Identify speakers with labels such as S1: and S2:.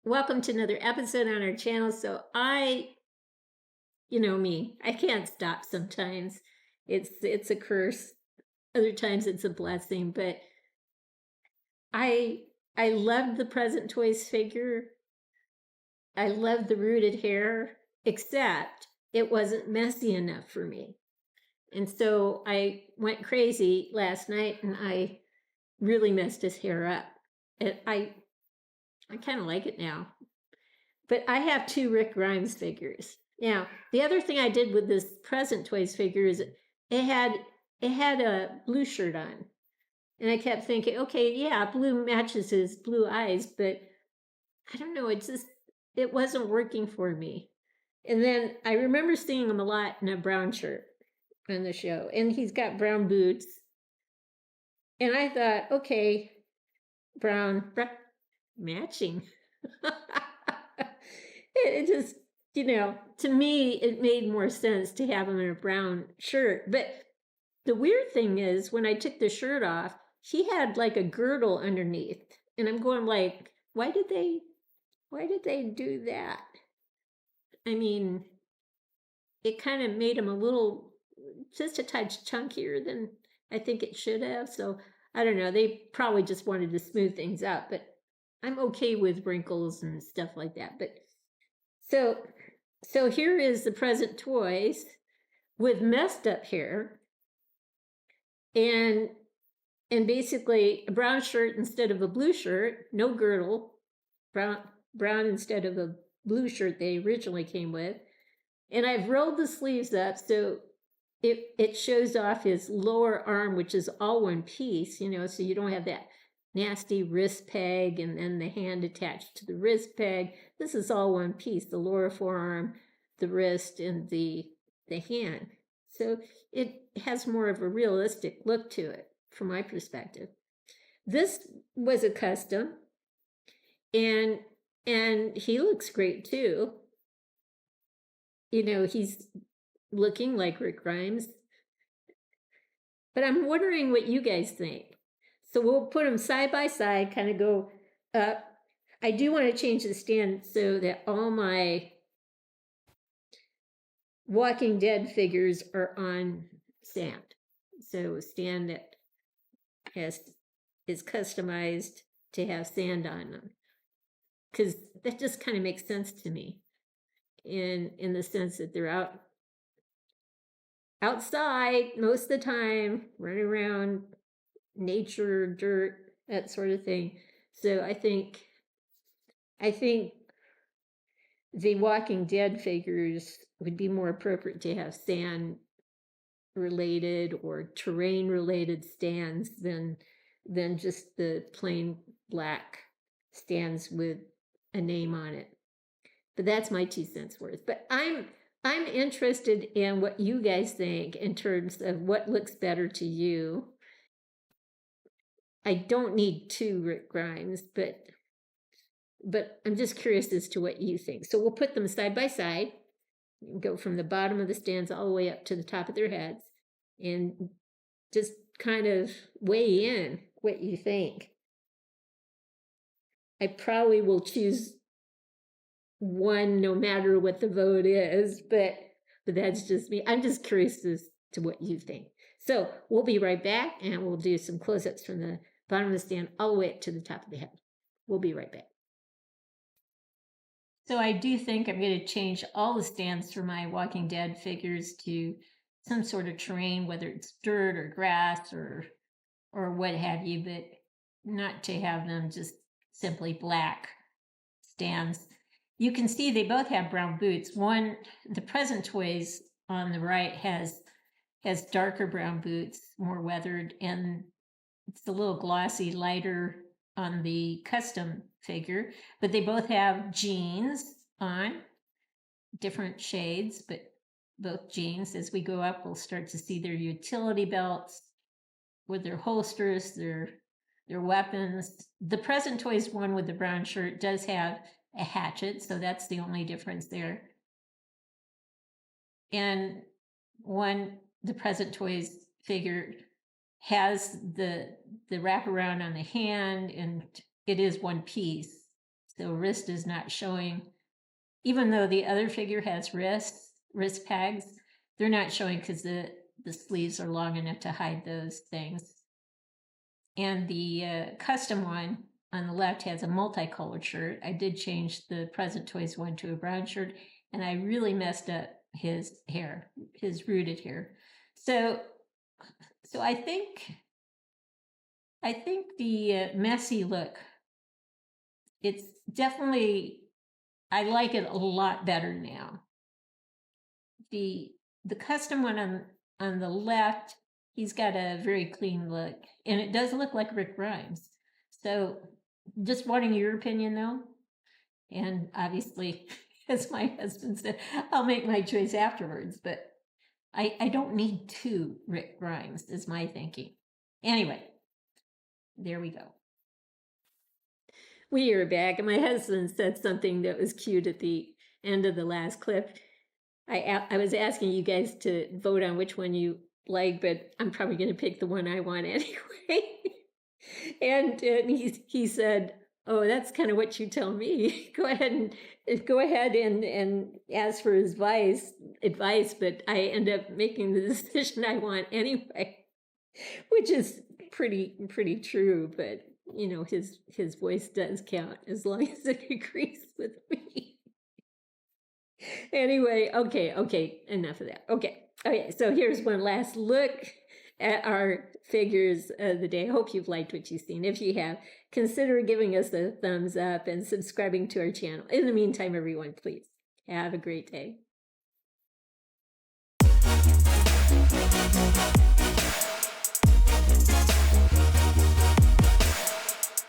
S1: Welcome to another episode on our channel. You know me, I can't stop sometimes. It's a curse. Other times it's a blessing, but I I loved the Present Toys figure. I loved the rooted hair, except it wasn't messy enough for me. And so I went crazy last night and I really messed his hair up. And I kind of like it now. But I have two Rick Grimes figures. Now, the other thing I did with this Present Toys figure is it had a blue shirt on. And I kept thinking, okay, yeah, blue matches his blue eyes, but I don't know, it wasn't working for me. And then I remember seeing him a lot in a brown shirt on the show, and he's got brown boots. And I thought, okay, brown matching. It just, to me, it made more sense to have him in a brown shirt. But the weird thing is, when I took the shirt off, he had like a girdle underneath. And I'm going like, why did they do that? I mean, it kind of made him just a touch chunkier than I think it should have. So I don't know. They probably just wanted to smooth things out, but I'm okay with wrinkles and stuff like that. But so here is the Present Toys with messed up hair and basically a brown shirt instead of a blue shirt, no girdle, brown instead of a blue shirt they originally came with. And I've rolled the sleeves up so it shows off his lower arm, which is all one piece, so you don't have that nasty wrist peg and then the hand attached to the wrist peg. This is all one piece, the lower forearm, the wrist, and the hand. So it has more of a realistic look to it from my perspective. This was a custom, and he looks great too. He's looking like Rick Grimes. But I'm wondering what you guys think. So we'll put them side by side, kind of go up. I do want to change the stand so that all my Walking Dead figures are on stand. So a stand that is customized to have sand on them. Because that just kind of makes sense to me in the sense that they're outside most of the time, running around, nature, dirt, that sort of thing. So I think the Walking Dead figures would be more appropriate to have sand related or terrain related stands than just the plain black stands with a name on it. But that's my 2 cents worth. But I'm interested in what you guys think in terms of what looks better to you. I don't need 2 Rick Grimes, but I'm just curious as to what you think. So we'll put them side by side, go from the bottom of the stands all the way up to the top of their heads, and just kind of weigh in what you think. I probably will choose one no matter what the vote is, but that's just me. I'm just curious as to what you think. So we'll be right back, and we'll do some close-ups from the bottom of the stand all the way up to the top of the head. We'll be right back. So I do think I'm going to change all the stands for my Walking Dead figures to some sort of terrain, whether it's dirt or grass or what have you, but not to have them just simply black stands. You can see they both have brown boots. The Present Toys on the right has darker brown boots, more weathered, and it's a little glossy, lighter on the custom figure, but they both have jeans on, different shades, but both jeans. As we go up, we'll start to see their utility belts with their holsters, their weapons. The Present Toys one with the brown shirt does have a hatchet, so that's the only difference there. And the Present Toys figure has the wraparound on the hand, and it is one piece. So wrist is not showing, even though the other figure has wrist pegs, they're not showing because the sleeves are long enough to hide those things. And the custom one on the left has a multicolored shirt. I did change the Present Toys one to a brown shirt, and I really messed up his hair, his rooted hair. So I think the messy look, it's definitely, I like it a lot better now. The custom one on the left, he's got a very clean look, and it does look like Rick Grimes. So just wanting your opinion though, and obviously, as my husband said, I'll make my choice afterwards, but I don't need two Rick Grimes is my thinking. Anyway, there we go. We are back, and my husband said something that was cute at the end of the last clip. I was asking you guys to vote on which one you like, but I'm probably going to pick the one I want anyway. and he said, "Oh, that's kind of what you tell me. Go ahead and ask for his advice, but I end up making the decision I want anyway," which is pretty true. But you know, his voice does count as long as it agrees with me. Anyway, okay, enough of that. Okay, so here's one last look at our figures of the day. I hope you've liked what you've seen. If you have, consider giving us a thumbs up and subscribing to our channel. In the meantime, everyone, please have a great day.